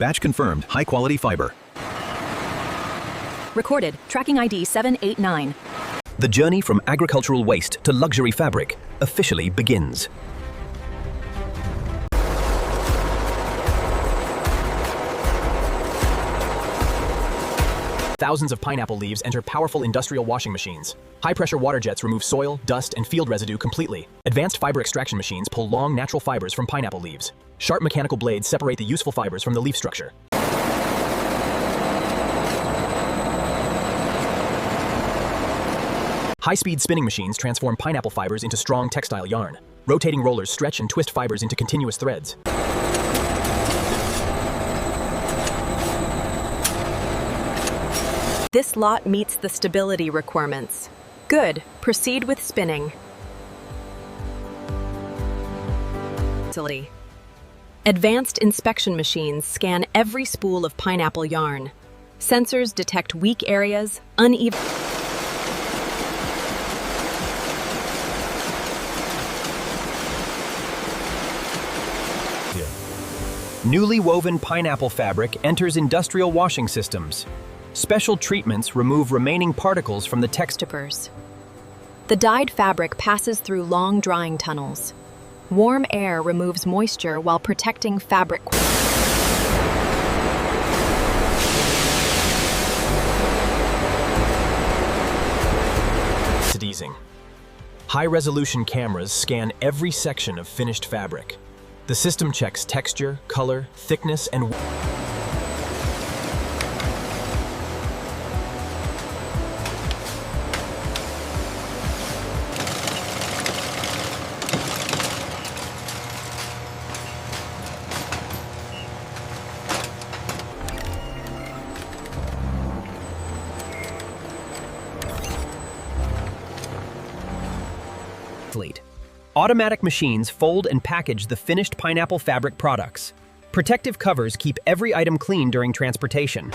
Batch confirmed, high-quality fiber. Recorded, tracking ID 789. The journey from agricultural waste to luxury fabric officially begins. Thousands of pineapple leaves enter powerful industrial washing machines. High-pressure water jets remove soil, dust, and field residue completely. Advanced fiber extraction machines pull long, natural fibers from pineapple leaves. Sharp mechanical blades separate the useful fibers from the leaf structure. High-speed spinning machines transform pineapple fibers into strong textile yarn. Rotating rollers stretch and twist fibers into continuous threads. This lot meets the stability requirements. Good. Proceed with spinning. Advanced inspection machines scan every spool of pineapple yarn. Sensors detect weak areas, uneven. Newly woven pineapple fabric enters industrial washing systems. Special treatments remove remaining particles from the textile. The dyed fabric passes through long drying tunnels. Warm air removes moisture while protecting fabric. Palletizing. High-resolution cameras scan every section of finished fabric. The system checks texture, color, thickness, and fleet. Automatic machines fold and package the finished pineapple fabric products. Protective covers keep every item clean during transportation.